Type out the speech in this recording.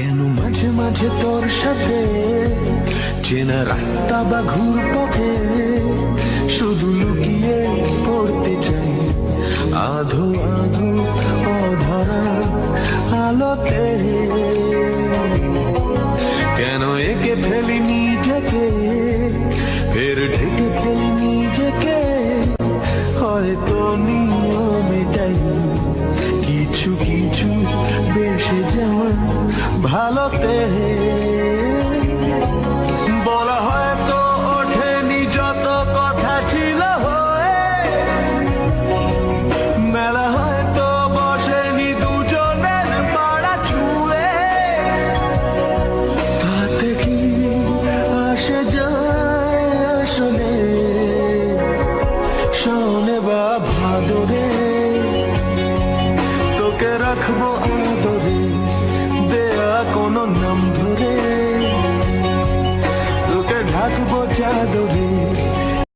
কেন মাঝে মাঝে তোর সাথে চেনা রাস্তা বা ঘুর পথে শুধু লুকিয়ে পড়তে চাই আধো আধো অধরা আলোতে। কেন একে ফেলি নিজেকে, ফের ঢেকে ফেলি নিজেকে, হয়তো নিয়ম এটাই কিছু কিছু বেসে যাওয়া ভালোতে। বলা হয়তো ওঠেনি যত কথা ছিল হয়ে, মেলা হয়তো বসেনি দুজনের পাড়া ছুঁয়ে, তাতে কি আসে যায় আসলে শোনে বা ভাদরে। তোকে রাখবো আদরে দেয়া কোনো নাম ধরে, তোকে ঢাকবো চাদরে।